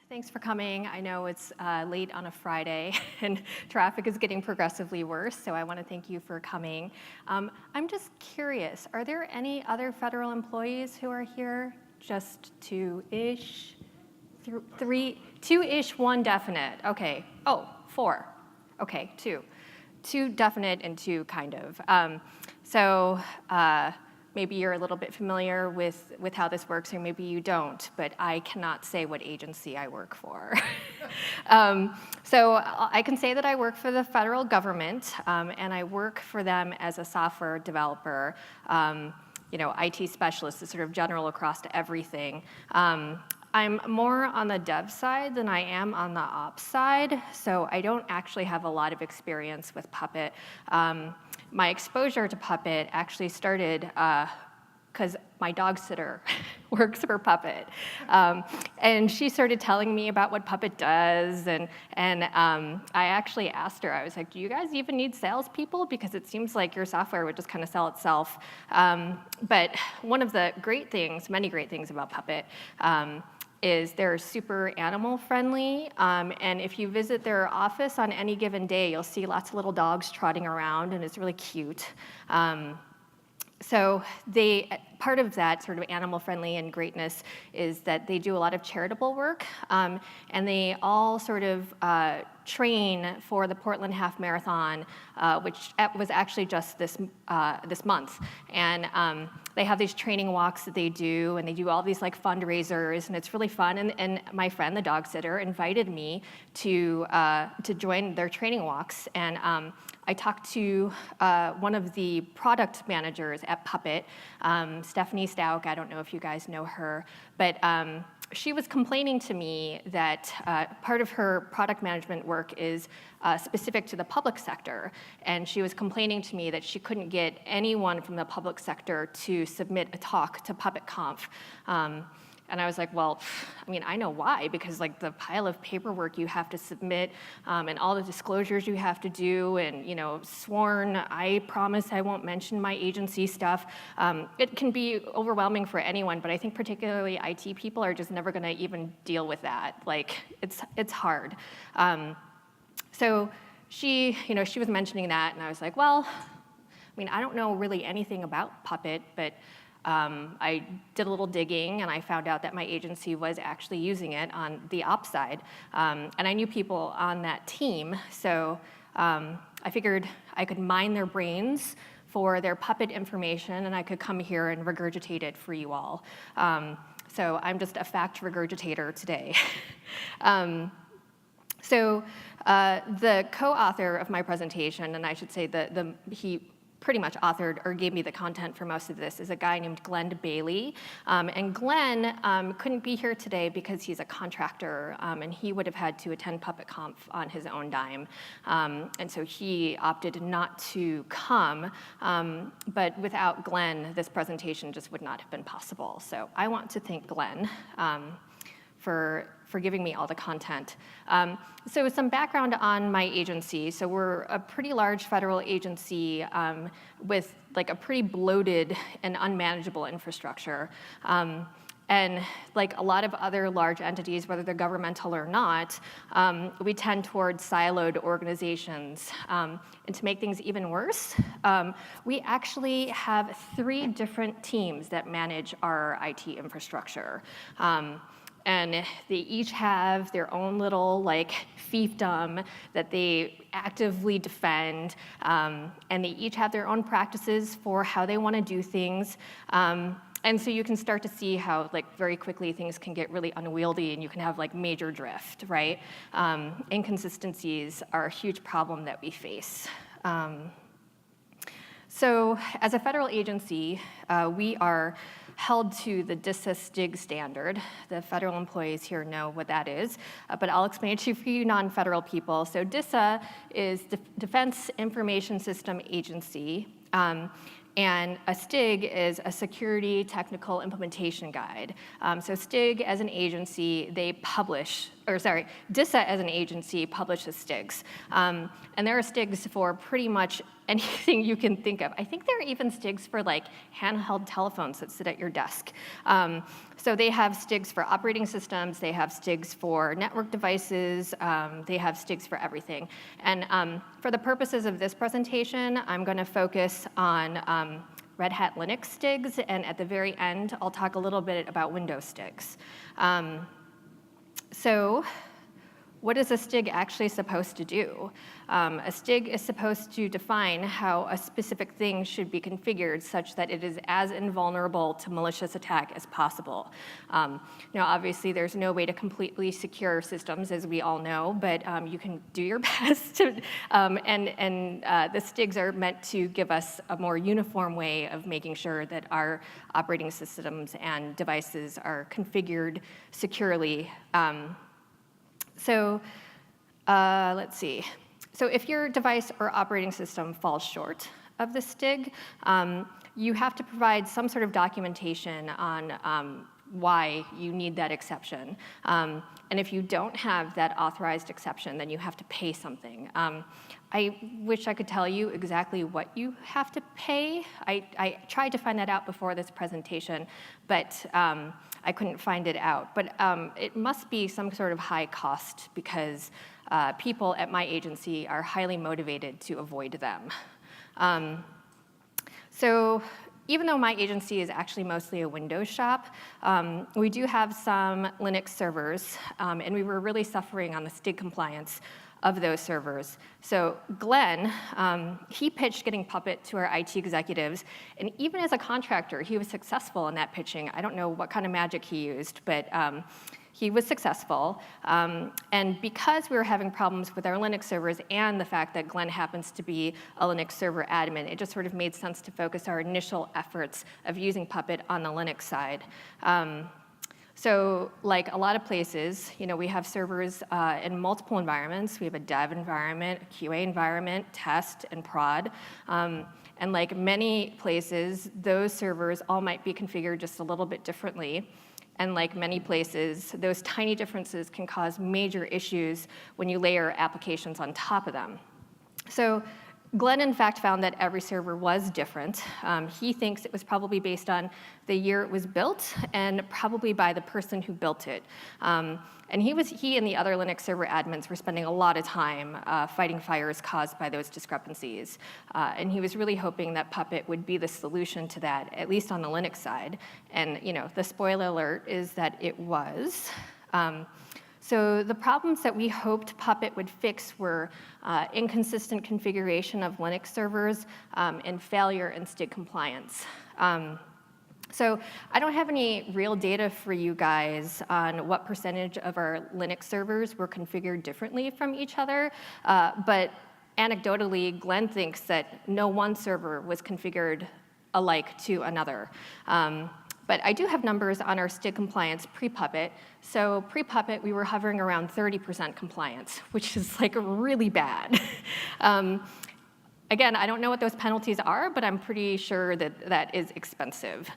Thanks for coming. I know it's late on a Friday and traffic is getting progressively worse, so I want to thank you for coming. I'm just curious, are there any other federal employees who are here? Just two-ish? Two-ish, one definite. Okay. Oh, four. Okay, two. Two definite and two kind of. Maybe you're a little bit familiar with how this works, or maybe you don't, but I cannot say what agency I work for. So I can say that I work for the federal government, and I work for them as a software developer, IT specialist, is sort of general across to everything. I'm more on the dev side than I am on the ops side, so I don't actually have a lot of experience with Puppet. My exposure to Puppet actually started because my dog sitter works for Puppet. And she started telling me about what Puppet does, and I actually asked her, I was like, do you guys even need salespeople? Because it seems like your software would just kind of sell itself. But one of the great things, many great things about Puppet, is they're super animal friendly, and if you visit their office on any given day, you'll see lots of little dogs trotting around, and it's really cute. So part of that sort of animal friendly and greatness is that they do a lot of charitable work, and they all sort of train for the Portland Half Marathon, which was actually just this month. And they have these training walks that they do, and they do all these like fundraisers, and it's really fun. And my friend, the dog sitter, invited me to join their training walks. And I talked to one of the product managers at Puppet, Stephanie Stauk. I don't know if you guys know her, but she was complaining to me that part of her product management work is specific to the public sector, and she was complaining to me that she couldn't get anyone from the public sector to submit a talk to PuppetConf. And I was like, well, I mean, I know why, because like the pile of paperwork you have to submit, and all the disclosures you have to do, and sworn, I promise I won't mention my agency stuff. It can be overwhelming for anyone, but I think particularly IT people are just never gonna even deal with that. Like, it's hard. So she was mentioning that, and I was like, well, I mean, I don't know really anything about Puppet, but I did a little digging, and I found out that my agency was actually using it on the ops side, and I knew people on that team, so I figured I could mine their brains for their Puppet information, and I could come here and regurgitate it for you all. So I'm just a fact regurgitator today. So the co-author of my presentation, and I should say he pretty much authored or gave me the content for most of this, is a guy named Glenn Bailey. And Glenn couldn't be here today because he's a contractor, and he would have had to attend PuppetConf on his own dime. And so he opted not to come, but without Glenn, this presentation just would not have been possible. So I want to thank Glenn for giving me all the content. So some background on my agency. So we're a pretty large federal agency with like a pretty bloated and unmanageable infrastructure. And like a lot of other large entities, whether they're governmental or not, we tend towards siloed organizations. And to make things even worse, we actually have 3 different teams that manage our IT infrastructure. And they each have their own little like fiefdom that they actively defend, and they each have their own practices for how they want to do things. And so you can start to see how like very quickly things can get really unwieldy, and you can have like major drift, right? Inconsistencies are a huge problem that we face. So as a federal agency, we are held to the DISA STIG standard. The federal employees here know what that is, but I'll explain it to you for you non-federal people. So DISA is Defense Information System Agency, and a STIG is a Security Technical Implementation Guide. So STIG as an agency, DISA as an agency publishes STIGs. And there are STIGs for pretty much anything you can think of. I think there are even STIGs for like handheld telephones that sit at your desk. So they have STIGs for operating systems, they have STIGs for network devices, they have STIGs for everything. And for the purposes of this presentation, I'm going to focus on Red Hat Linux STIGs, and at the very end, I'll talk a little bit about Windows STIGs. So what is a STIG actually supposed to do? A STIG is supposed to define how a specific thing should be configured such that it is as invulnerable to malicious attack as possible. Now, obviously, there's no way to completely secure systems, as we all know, but you can do your best. The STIGs are meant to give us a more uniform way of making sure that our operating systems and devices are configured securely. Let's see. So if your device or operating system falls short of the STIG, you have to provide some sort of documentation on why you need that exception. And if you don't have that authorized exception, then you have to pay something. I wish I could tell you exactly what you have to pay. I tried to find that out before this presentation, but I couldn't find it out. But it must be some sort of high cost because people at my agency are highly motivated to avoid them. So even though my agency is actually mostly a Windows shop, we do have some Linux servers, and we were really suffering on the STIG compliance of those servers. So Glenn, he pitched getting Puppet to our IT executives, and even as a contractor, he was successful in that pitching. I don't know what kind of magic he used, but he was successful. And because we were having problems with our Linux servers and the fact that Glenn happens to be a Linux server admin, it just sort of made sense to focus our initial efforts of using Puppet on the Linux side. So like a lot of places, we have servers in multiple environments. We have a dev environment, a QA environment, test, and prod. And like many places, those servers all might be configured just a little bit differently. And like many places, those tiny differences can cause major issues when you layer applications on top of them. So Glenn, in fact, found that every server was different. He thinks it was probably based on the year it was built and probably by the person who built it. And he and the other Linux server admins were spending a lot of time fighting fires caused by those discrepancies. And he was really hoping that Puppet would be the solution to that, at least on the Linux side. And the spoiler alert is that it was. So the problems that we hoped Puppet would fix were inconsistent configuration of Linux servers and failure in STIG compliance. So I don't have any real data for you guys on what percentage of our Linux servers were configured differently from each other, but anecdotally, Glenn thinks that no one server was configured alike to another. But I do have numbers on our STIG compliance pre-Puppet. So pre-Puppet, we were hovering around 30% compliance, which is like really bad. Again, I don't know what those penalties are, but I'm pretty sure that that is expensive.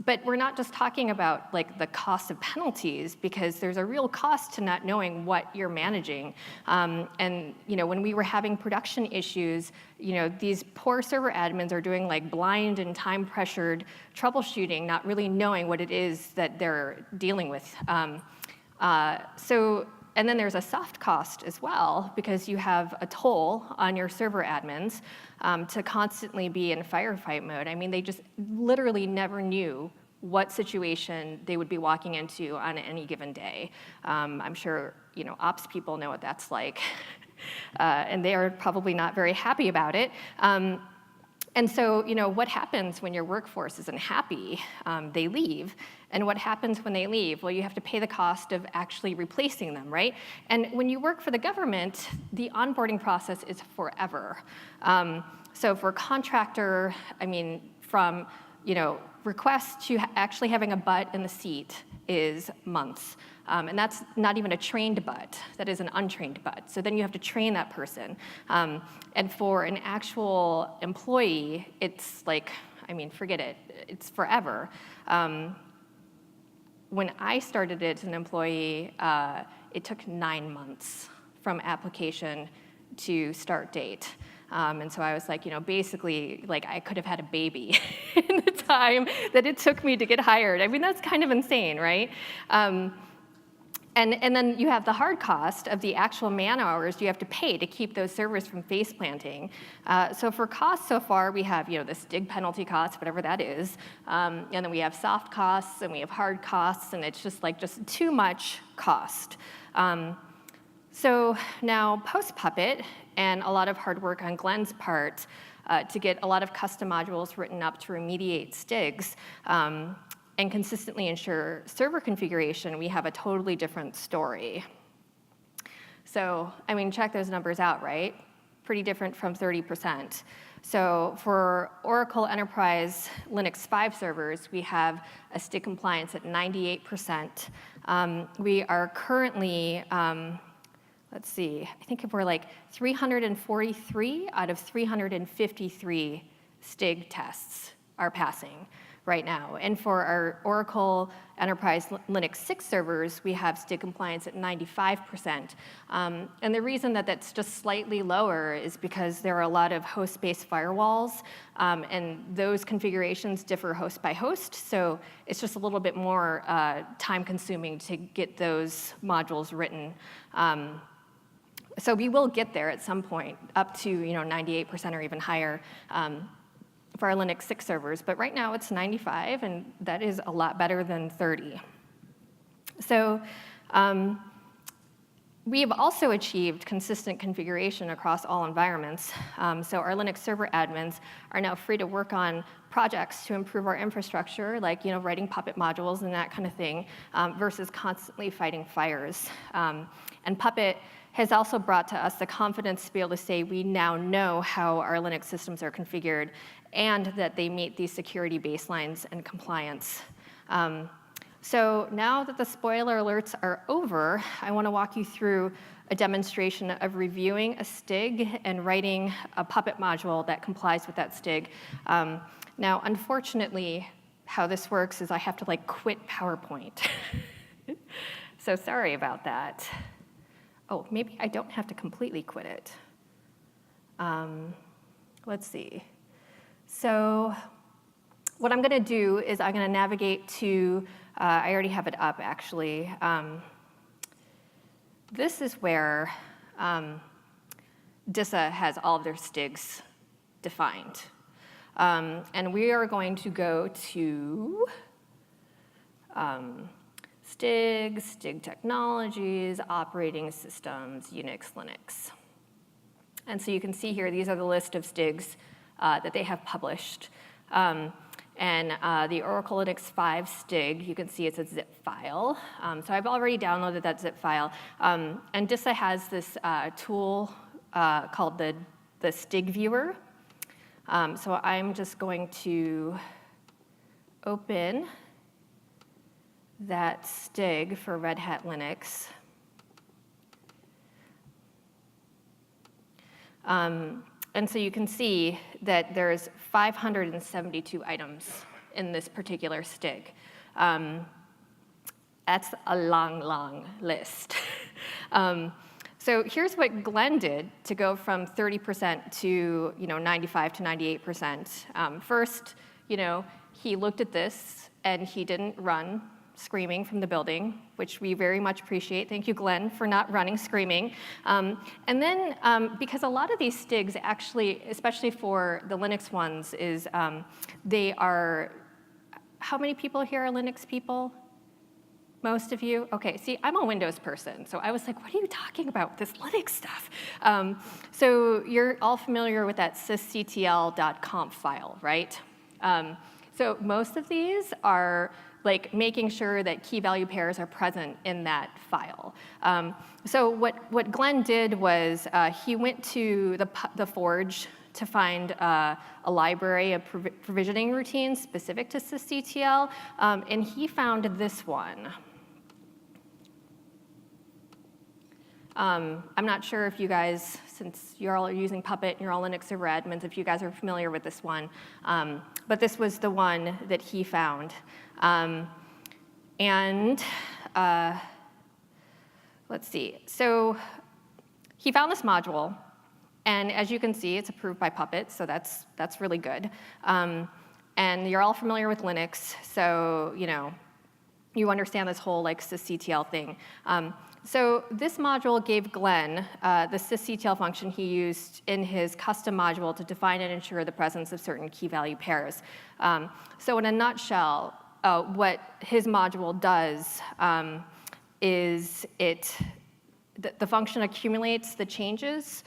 But we're not just talking about like the cost of penalties, because there's a real cost to not knowing what you're managing. And when we were having production issues, these poor server admins are doing like blind and time-pressured troubleshooting, not really knowing what it is that they're dealing with. And then there's a soft cost as well, because you have a toll on your server admins to constantly be in firefight mode. I mean, they just literally never knew what situation they would be walking into on any given day. I'm sure ops people know what that's like, and they are probably not very happy about it. And so, what happens when your workforce isn't happy? They leave. And what happens when they leave? Well, you have to pay the cost of actually replacing them, right? And when you work for the government, the onboarding process is forever. So for a contractor, from request to actually having a butt in the seat is months. And that's not even a trained butt. That is an untrained butt. So then you have to train that person. And for an actual employee, it's like, forget it. It's forever. When I started it as an employee, it took 9 months from application to start date. And so I was like, basically, like I could have had a baby in the time that it took me to get hired. I mean, that's kind of insane, right? And then you have the hard cost of the actual man hours you have to pay to keep those servers from face planting. So for costs so far, we have the STIG penalty costs, whatever that is, and then we have soft costs and we have hard costs, and it's just too much cost. So now post-Puppet, and a lot of hard work on Glenn's part to get a lot of custom modules written up to remediate STIGs, and consistently ensure server configuration, we have a totally different story. So, I mean, check those numbers out, right? Pretty different from 30%. So for Oracle Enterprise Linux 5 servers, we have a STIG compliance at 98%. We are currently, let's see, I think if we're like 343 out of 353 STIG tests are passing right now. And for our Oracle Enterprise Linux 6 servers, we have STIG compliance at 95%. And the reason that that's just slightly lower is because there are a lot of host-based firewalls, and those configurations differ host by host, so it's just a little bit more time-consuming to get those modules written. So we will get there at some point, up to 98% or even higher. For our Linux 6 servers, but right now it's 95, and that is a lot better than 30. So we have also achieved consistent configuration across all environments. So our Linux server admins are now free to work on projects to improve our infrastructure, like writing Puppet modules and that kind of thing, versus constantly fighting fires. And Puppet has also brought to us the confidence to be able to say we now know how our Linux systems are configured and that they meet these security baselines and compliance. So now that the spoiler alerts are over, I want to walk you through a demonstration of reviewing a STIG and writing a Puppet module that complies with that STIG. Now, unfortunately, how this works is I have to quit PowerPoint. So sorry about that. Oh, maybe I don't have to completely quit it. Let's see. So what I'm going to do is I'm going to navigate to, I already have it up, actually. This is where DISA has all of their STIGs defined. And we are going to go to STIG, STIG technologies, operating systems, Unix, Linux. And so you can see here, these are the list of STIGs that they have published. And the Oracle Linux 5 STIG, you can see it's a zip file. So I've already downloaded that zip file. And DISA has this tool called the STIG viewer. So I'm just going to open that STIG for Red Hat Linux. And so you can see that there's 572 items in this particular STIG. That's a long, long list. So here's what Glenn did to go from 30% to 95 to 98%. First, he looked at this and he didn't run screaming from the building, which we very much appreciate. Thank you, Glenn, for not running screaming. And then, because a lot of these STIGs actually, especially for the Linux ones, is they are, how many people here are Linux people? Most of you? Okay, see, I'm a Windows person, so I was like, what are you talking about, this Linux stuff? So you're all familiar with that sysctl.conf file, right? So most of these are making sure that key value pairs are present in that file. So what Glenn did was he went to the Forge to find a library of provisioning routines specific to sysctl, and he found this one. I'm not sure if you guys, since you're all using Puppet and you're all Linux server admins, if you guys are familiar with this one, but this was the one that he found. Let's see, so he found this module, And as you can see, it's approved by Puppet, so that's really good. And you're all familiar with Linux, so you understand this whole like sysctl thing. So this module gave Glenn the sysctl function he used in his custom module to define and ensure the presence of certain key value pairs. So in a nutshell, what his module does is the function accumulates the changes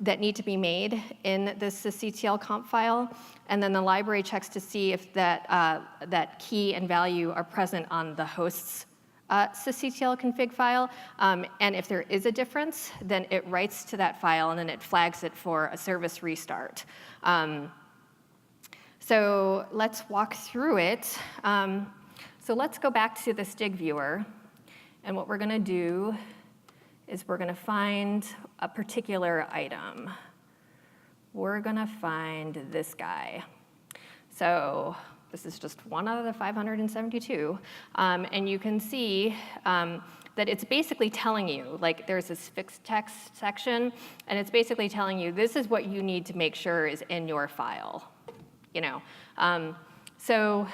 that need to be made in the sysctl conf file, and then the library checks to see if that key and value are present on the host's sysctl config file, and if there is a difference, then it writes to that file and then it flags it for a service restart. So let's walk through it. So let's go back to the STIG viewer, and what we're going to do is we're going to find a particular item. We're going to find this guy. So this is just one out of the 572. And you can see that it's basically telling you, like there's this fixed text section, and it's basically telling you this is what you need to make sure is in your file. So,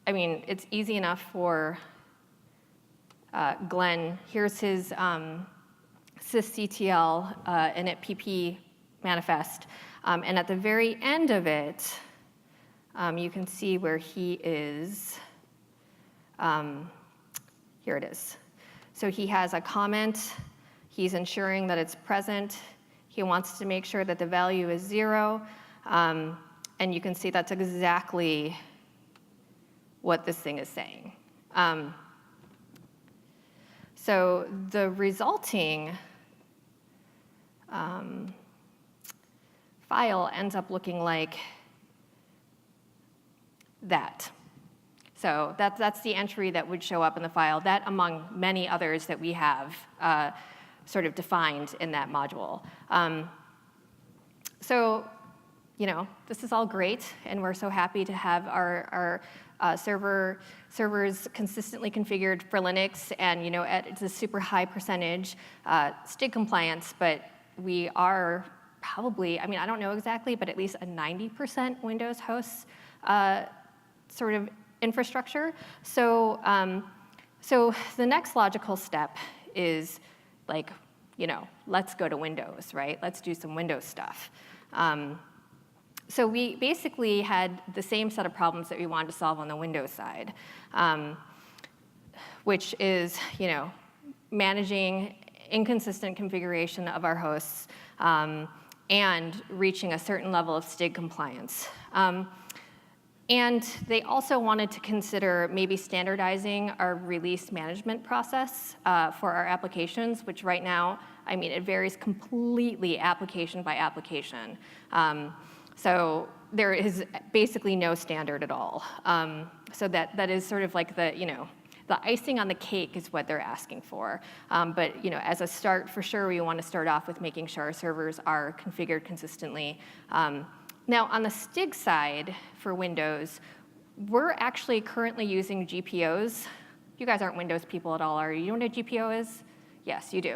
I mean, it's easy enough for Glenn. Here's his sysctl init pp manifest. And at the very end of it, you can see where he is. Here it is. So he has a comment. He's ensuring that it's present. He wants to make sure that the value is 0. And you can see that's exactly what this thing is saying. So the resulting file ends up looking like that. So that's the entry that would show up in the file, that among many others that we have sort of defined in that module. So, this is all great, and we're so happy to have our servers consistently configured for Linux, and at a super high percentage STIG compliance, but we are probably, I don't know exactly, but at least a 90% Windows host sort of infrastructure. So, so the next logical step is like, let's go to Windows, right? Let's do some Windows stuff. So we basically had the same set of problems that we wanted to solve on the Windows side, which is, managing inconsistent configuration of our hosts and reaching a certain level of STIG compliance. And they also wanted to consider maybe standardizing our release management process for our applications, which right now, it varies completely application by application. So there is basically no standard at all. So that is sort of like the icing on the cake is what they're asking for. But as a start, for sure, we want to start off with making sure our servers are configured consistently. Now, on the STIG side for Windows, we're actually currently using GPOs. You guys aren't Windows people at all, are you? You know what a GPO is? Yes, you do.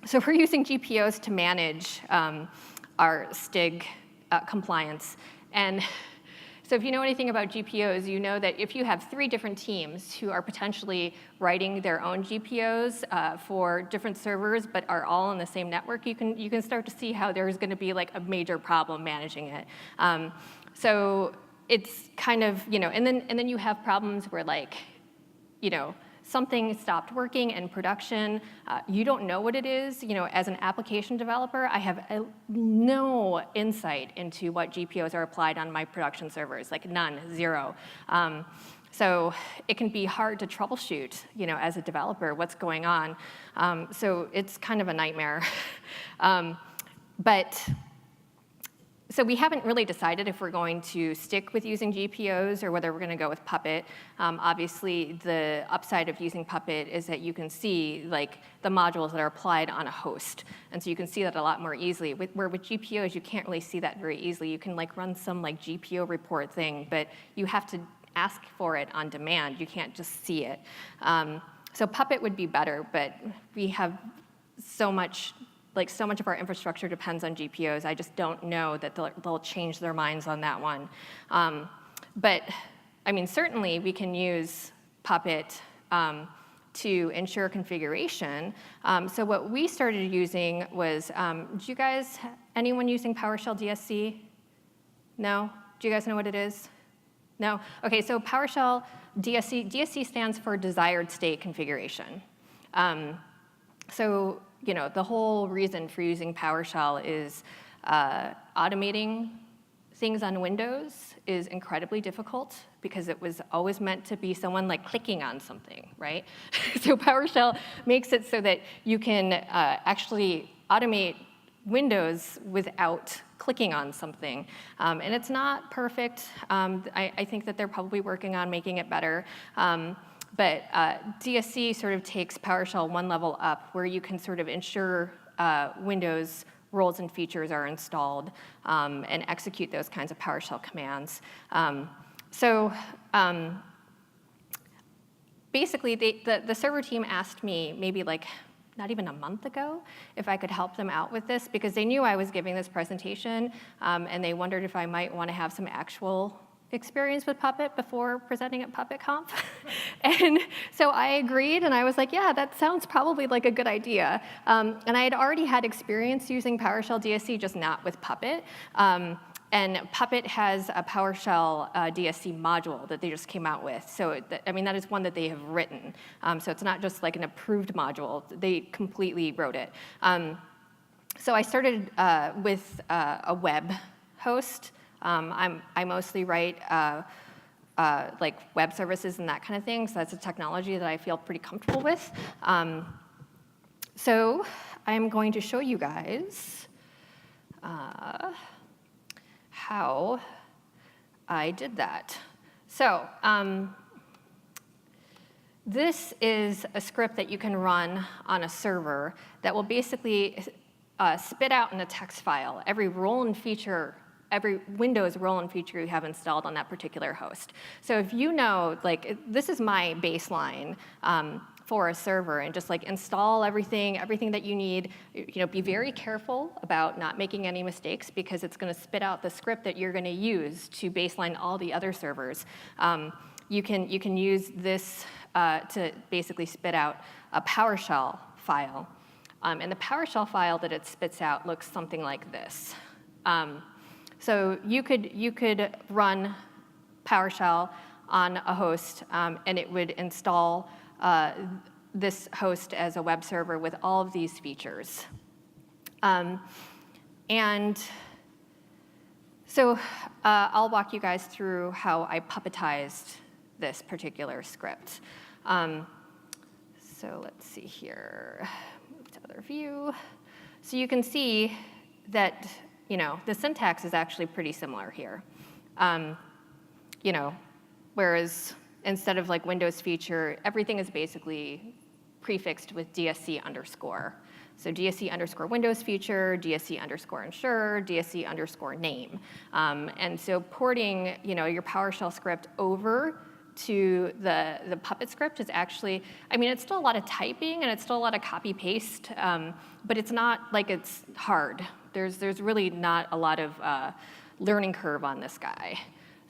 So we're using GPOs to manage our STIG compliance. And so if you know anything about GPOs, you know that if you have 3 different teams who are potentially writing their own GPOs for different servers, but are all on the same network, you can start to see how there's going to be like a major problem managing it. So it's kind of, and then you have problems where like, something stopped working in production. You don't know what it is. As an application developer, I have no insight into what GPOs are applied on my production servers, like none, 0. So it can be hard to troubleshoot, as a developer, what's going on. So it's kind of a nightmare. So we haven't really decided if we're going to stick with using GPOs or whether we're going to go with Puppet. Obviously, the upside of using Puppet is that you can see like the modules that are applied on a host, and so you can see that a lot more easily. Where with GPOs, you can't really see that very easily. You can like run some like GPO report thing, but you have to ask for it on demand. You can't just see it. So Puppet would be better, but we have so much like so much of our infrastructure depends on GPOs. I just don't know that they'll change their minds on that one. But I mean, certainly we can use Puppet to ensure configuration. So what we started using was, anyone using PowerShell DSC? No? Do you guys know what it is? No? Okay, so PowerShell DSC stands for desired state configuration. So, the whole reason for using PowerShell is automating things on Windows is incredibly difficult because it was always meant to be someone like clicking on something, right? So PowerShell makes it so that you can actually automate Windows without clicking on something. And it's not perfect. I think that they're probably working on making it better. But DSC sort of takes PowerShell one level up where you can sort of ensure Windows roles and features are installed and execute those kinds of PowerShell commands. Basically, the server team asked me maybe like not even a month ago if I could help them out with this because they knew I was giving this presentation and they wondered if I might want to have some actual experience with Puppet before presenting at PuppetConf. And so I agreed, and I was like, yeah, that sounds probably like a good idea. And I had already had experience using PowerShell DSC, just not with Puppet. And Puppet has a PowerShell DSC module that they just came out with. So, that is one that they have written. So it's not just like an approved module. They completely wrote it. So I started with a web host. I mostly write like web services and that kind of thing, so that's a technology that I feel pretty comfortable with. So I'm going to show you guys how I did that. So this is a script that you can run on a server that will basically spit out in a text file every role and feature, every Windows role and feature you have installed on that particular host. So if you know, like, this is my baseline for a server, and just like install everything that you need. Be very careful about not making any mistakes because it's going to spit out the script that you're going to use to baseline all the other servers. You can use this to basically spit out a PowerShell file, and the PowerShell file that it spits out looks something like this. So you could run PowerShell on a host, and it would install this host as a web server with all of these features. And so I'll walk you guys through how I puppetized this particular script. So let's see here. Move to other view. So you can see that the syntax is actually pretty similar here. Whereas instead of like Windows feature, everything is basically prefixed with DSC underscore. So DSC underscore Windows feature, DSC underscore ensure, DSC underscore name. And so porting your PowerShell script over to the Puppet script is actually, it's still a lot of typing and it's still a lot of copy paste, but it's not like it's hard. There's really not a lot of learning curve on this guy.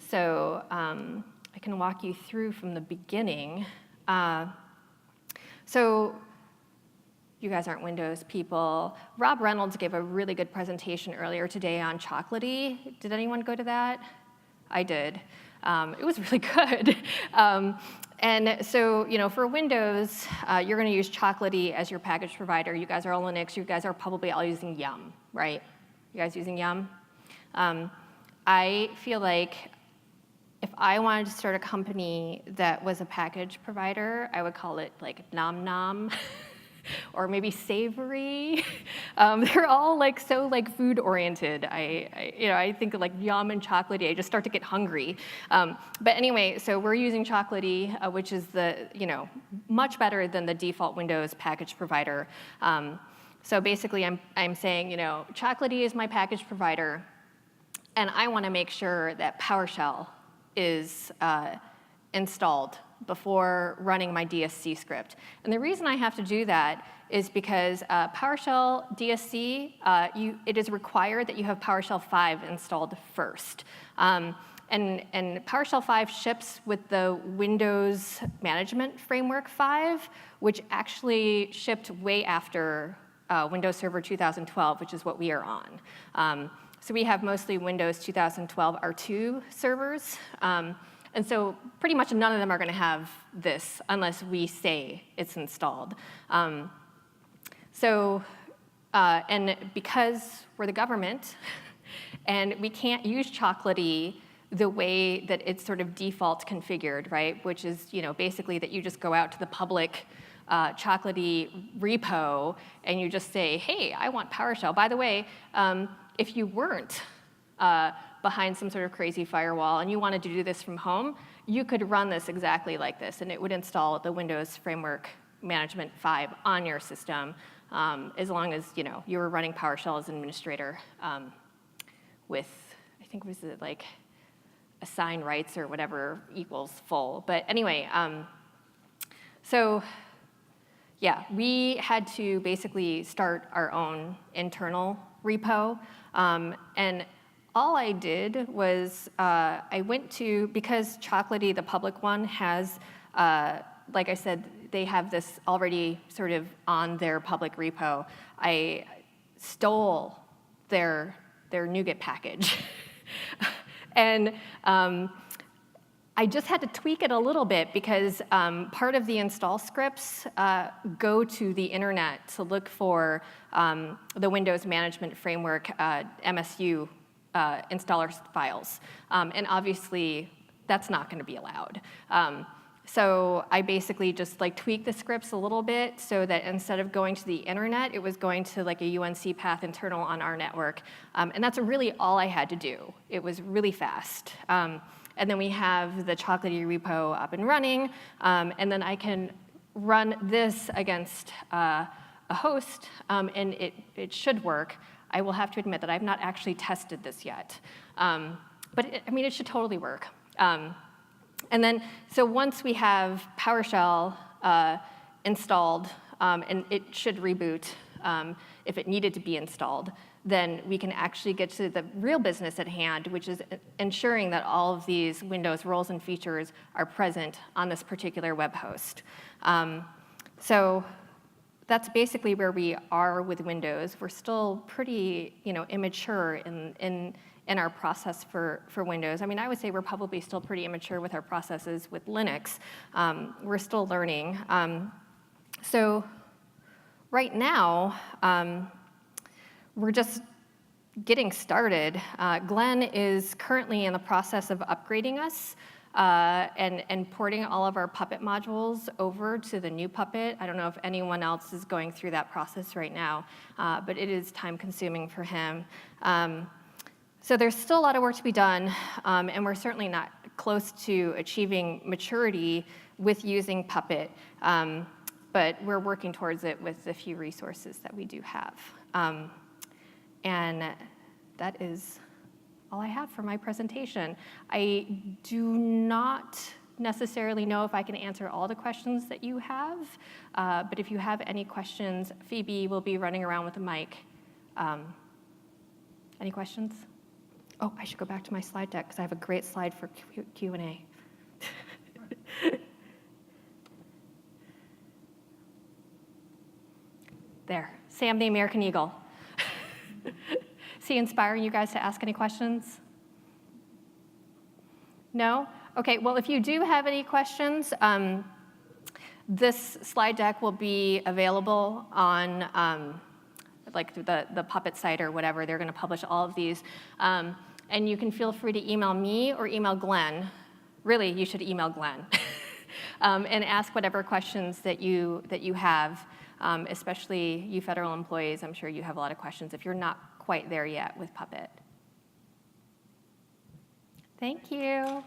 So I can walk you through from the beginning. So you guys aren't Windows people. Rob Reynolds gave a really good presentation earlier today on Chocolatey. Did anyone go to that? I did. It was really good. And so, for Windows, you're going to use Chocolatey as your package provider. You guys are all Linux. You guys are probably all using Yum, right? You guys using Yum? I feel like if I wanted to start a company that was a package provider, I would call it like Nom Nom. Or maybe Savory. They're all so food oriented. I think of like Yum and Chocolatey. I just start to get hungry. But anyway, so we're using Chocolatey, which is much better than the default Windows package provider. So basically, I'm saying Chocolatey is my package provider, and I want to make sure that PowerShell is installed before running my DSC script. And the reason I have to do that is because PowerShell DSC, it is required that you have PowerShell 5 installed first. And PowerShell 5 ships with the Windows Management Framework 5, which actually shipped way after Windows Server 2012, which is what we are on. So we have mostly Windows 2012 R2 servers. And so pretty much none of them are going to have this unless we say it's installed. And because we're the government and we can't use Chocolatey the way that it's sort of default configured, right? Which is, basically that you just go out to the public Chocolatey repo and you just say, hey, I want PowerShell. By the way, if you weren't behind some sort of crazy firewall and you wanted to do this from home, you could run this exactly like this, and it would install the Windows Framework Management 5 on your system, as long as you were running PowerShell as an administrator with, I think, was it like assign rights or whatever equals full. But anyway, so yeah, we had to basically start our own internal repo, and all I did was I went to, because Chocolatey, the public one, has, like I said, they have this already sort of on their public repo. I stole their NuGet package. And I just had to tweak it a little bit because part of the install scripts go to the internet to look for the Windows Management Framework MSU installer files. And obviously, that's not going to be allowed. So I basically just tweaked the scripts a little bit so that instead of going to the internet, it was going to a UNC path internal on our network. And that's really all I had to do. It was really fast. And then we have the Chocolatey repo up and running. And then I can run this against a host, and it should work. I will have to admit that I've not actually tested this yet. But it should totally work. And then, so once we have PowerShell installed, and it should reboot if it needed to be installed, then we can actually get to the real business at hand, which is ensuring that all of these Windows roles and features are present on this particular web host. So that's basically where we are with Windows. We're still pretty, immature in our process for Windows. I would say we're probably still pretty immature with our processes with Linux. We're still learning. So right now, we're just getting started. Glenn is currently in the process of upgrading us and porting all of our Puppet modules over to the new Puppet. I don't know if anyone else is going through that process right now, but it is time-consuming for him. So there's still a lot of work to be done, and we're certainly not close to achieving maturity with using Puppet, but we're working towards it with the few resources that we do have. And that is all I have for my presentation. I do not necessarily know if I can answer all the questions that you have, but if you have any questions, Phoebe will be running around with a mic. Any questions? Oh, I should go back to my slide deck because I have a great slide for Q&A. There, Sam the American Eagle. Is he inspiring you guys to ask any questions? No? Okay, well, if you do have any questions, this slide deck will be available on the Puppet site or whatever. They're going to publish all of these. And you can feel free to email me or email Glenn. Really, you should email Glenn. And ask whatever questions that you have, especially you federal employees. I'm sure you have a lot of questions if you're not quite there yet with Puppet. Thank you.